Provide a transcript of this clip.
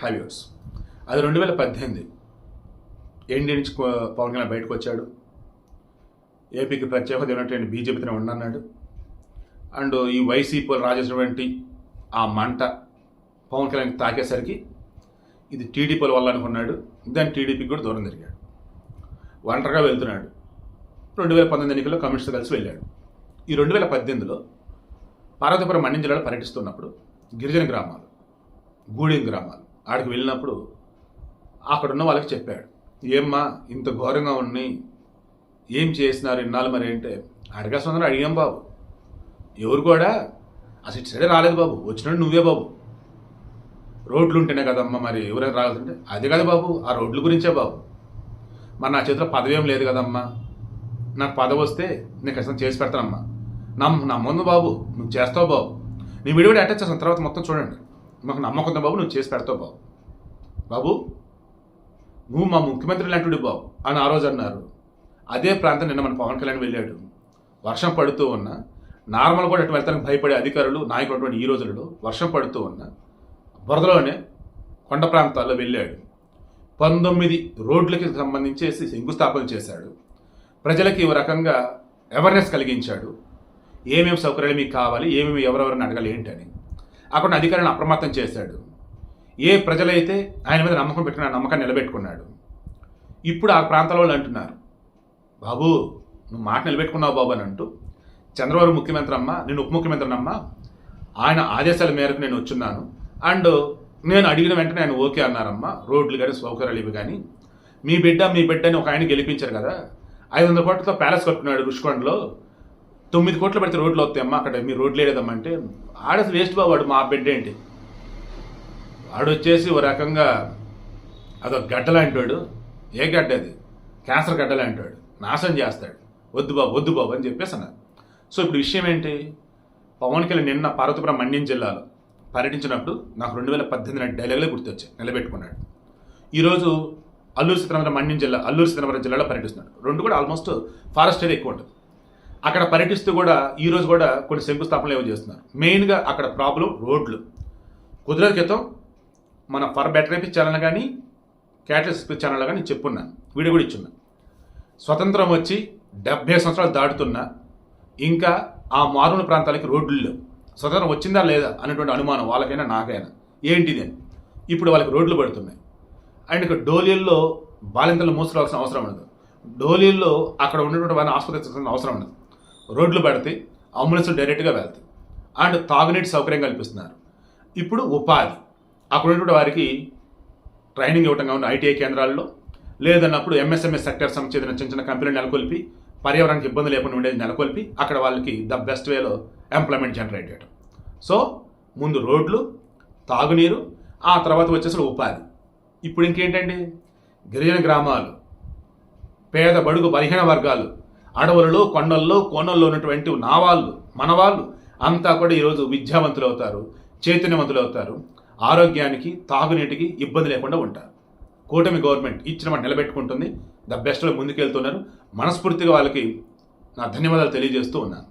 హ్యావ్యూర్స్. అది 2018 ఎన్డీ నుంచి పవన్ కళ్యాణ్ బయటకు వచ్చాడు. ఏపీకి ప్రత్యేక హోదా ఉన్నటువంటి బీజేపీతోనే ఉండన్నాడు. అండ్ ఈ వైసీపీలు రాజేసినటువంటి ఆ మంట పవన్ కళ్యాణ్కి తాకేసరికి ఇది టీడీపీల వల్ల అనుకున్నాడు. దాన్ని టీడీపీకి కూడా దూరం జరిగాడు. ఒంటరిగా వెళ్తున్నాడు. 2019 ఎన్నికల్లో కమ్యూనిస్ట్తో కలిసి వెళ్ళాడు. ఈ 2018లో పార్వతీపురం మన్యం జిల్లాలో పర్యటిస్తున్నప్పుడు గిరిజన గ్రామాలు, గూడెం గ్రామాలు ఆడికి వెళ్ళినప్పుడు అక్కడున్న వాళ్ళకి చెప్పాడు, ఏమ్మా ఇంత ఘోరంగా ఉన్నాయి, ఏం చేసినారు ఇన్నాళ్ళు మరి అంటే, అడగాల్సిన అడిగాం బాబు, ఎవరు కూడా అసలు ఇటు సైడే రాలేదు బాబు, వచ్చినాడు నువ్వే బాబు, రోడ్లు ఉంటేనే కదమ్మా మరి ఎవరైనా రాగలుగుతుంటే, అదే కదా బాబు ఆ రోడ్ల గురించే బాబు, మరి నా చేతిలో పదవి ఏం లేదు కదమ్మా, నాకు పదవి వస్తే నేను ఖచ్చితంగా చేసి పెడతానమ్మా, నా ముందు బాబు నువ్వు చేస్తావు బాబు, నీ విడివిడి అటాచ్ చేసిన తర్వాత మొత్తం చూడండి, మాకు నమ్మకంతో బాబు నువ్వు చేసి పెడతావు బాబు, బాబు నువ్వు మా ముఖ్యమంత్రి లాంటి బాబు అని ఆ రోజు అన్నారు. అదే ప్రాంతం నిన్న మన పవన్ కళ్యాణ్ వెళ్ళాడు. వర్షం పడుతూ ఉన్నా, నార్మల్ కూడా అటు వెళ్తానికి భయపడే అధికారులు నాయకులు అటువంటి ఈ రోజులలో వర్షం పడుతూ ఉన్నా బురదలోనే కొండ ప్రాంతాల్లో వెళ్ళాడు. 19 రోడ్లకి సంబంధించేసి శంకుస్థాపన చేశాడు. ప్రజలకి ఈ రకంగా అవేర్నెస్ కలిగించాడు. ఏమేమి సౌకర్యాలు మీకు కావాలి, ఏమేమి ఎవరెవరిని అడగాలి ఏంటని అక్కడ అధికారులను అప్రమత్తం చేశాడు. ఏ ప్రజలైతే ఆయన మీద నమ్మకం పెట్టుకున్న నమ్మకాన్ని నిలబెట్టుకున్నాడు. ఇప్పుడు ఆ ప్రాంతాల వాళ్ళు అంటున్నారు, బాబు నువ్వు మాట నిలబెట్టుకున్నావు బాబు అని అంటూ, చంద్రబాబు ముఖ్యమంత్రి అమ్మ, నేను ఉప ముఖ్యమంత్రి అమ్మ, ఆయన ఆదేశాల మేరకు నేను వచ్చున్నాను, అండ్ నేను అడిగిన వెంటనే ఆయన ఓకే అన్నారమ్మా, రోడ్లు కానీ సౌకర్యాలు ఇవి కానీ, మీ బిడ్డ అని ఒక ఆయన గెలిపించారు కదా, 500 కోట్లతో ప్యాలెస్ కట్టుకున్నాడు రుషికొండలో, 9 కోట్లు పెడితే రోడ్లు వస్తాయమ్మా, అక్కడ మీ రోడ్లు లేదమ్మా అంటే, ఆడసి వేస్ట్ బాబు, వాడు మా బిడ్డ ఏంటి, వాడు వచ్చేసి ఓ రకంగా అదొక గడ్డలాంటి వాడు, ఏ గడ్డ అది, క్యాన్సర్ గడ్డలాంటి వాడు, నాశనం చేస్తాడు, వద్దు బాబు అని చెప్పేసి అన్నారు. సో ఇప్పుడు విషయం ఏంటి, పవన్ కళ్యాణ్ నిన్న పార్వతీపురం మన్యం జిల్లాలో పర్యటించినప్పుడు నాకు 2018 డైలాగులే గుర్తొచ్చాయి, నిలబెట్టుకున్నాడు. ఈరోజు అల్లూరు సీతారామరాజు జిల్లాలో పర్యటిస్తున్నాడు. రెండు కూడా ఆల్మోస్ట్ ఫారెస్ట్ ఏరియా ఎక్కువ ఉంటుంది. అక్కడ పర్యటిస్తూ కూడా ఈరోజు కూడా కొన్ని శంకుస్థాపనలు ఏవో చేస్తున్నారు. మెయిన్గా అక్కడ ప్రాబ్లం రోడ్లు. కొద్ది రోజుల క్రితం మన ఫర్ బెటర్ ఏపీ ఛానల్ కానీ క్యాటలిస్ట్ ఛానల్ కానీ చెప్పున్నాను, వీడియో కూడా ఇచ్చున్నాను. స్వతంత్రం వచ్చి 70 సంవత్సరాలు దాటుతున్నా ఇంకా ఆ మారుమూల ప్రాంతాలకి రోడ్లు లేవు. స్వతంత్రం వచ్చిందా లేదా అనేటువంటి అనుమానం వాళ్ళకైనా నాకైనా ఏంటిది అని. ఇప్పుడు వాళ్ళకి రోడ్లు పడుతున్నాయి. అండ్ ఇక్కడ డోలీల్లో బాలింతలు మూసుకోవాల్సిన అవసరం ఉండదు. డోలీల్లో అక్కడ ఉన్నటువంటి వారిని ఆసుపత్రి అవసరం ఉండదు. రోడ్లు పడితే అంబులెన్స్లు డైరెక్ట్గా వెళ్తాయి. అండ్ తాగునీటి సౌకర్యం కల్పిస్తున్నారు. ఇప్పుడు ఉపాధి, అక్కడ ఉన్నటువంటి వారికి ట్రైనింగ్ ఇవ్వటం కావాలి ఐటీఐ కేంద్రాల్లో, లేదన్నప్పుడు ఎంఎస్ఎంఈ సెక్టర్ సంబంధించిన చిన్న చిన్న కంపెనీలు నెలకొల్పి పర్యావరణానికి ఇబ్బంది లేకుండా ఉండేది నెలకొల్పి అక్కడ వాళ్ళకి ద బెస్ట్ వేలో ఎంప్లాయ్మెంట్ జనరేట్ చేయడం. సో ముందు రోడ్లు, తాగునీరు, ఆ తర్వాత వచ్చేసి ఉపాధి. ఇప్పుడు ఇంకేంటండి, గిరిజన గ్రామాలు, పేద బడుగు బలహీన వర్గాలు, అడవులలో కొండల్లో కోనల్లో ఉన్నటువంటి నావాళ్ళు మనవాళ్ళు అంతా కూడా ఈరోజు విద్యావంతులు అవుతారు, చైతన్యవంతులు అవుతారు, ఆరోగ్యానికి తాగునీటికి ఇబ్బంది లేకుండా ఉంటారు. కూటమి గవర్నమెంట్ ఇచ్చిన మాట నిలబెట్టుకుంటుంది, ద బెస్ట్లో ముందుకెళ్తున్నారు. మనస్ఫూర్తిగా వాళ్ళకి నా ధన్యవాదాలు తెలియజేస్తూ ఉన్నాను.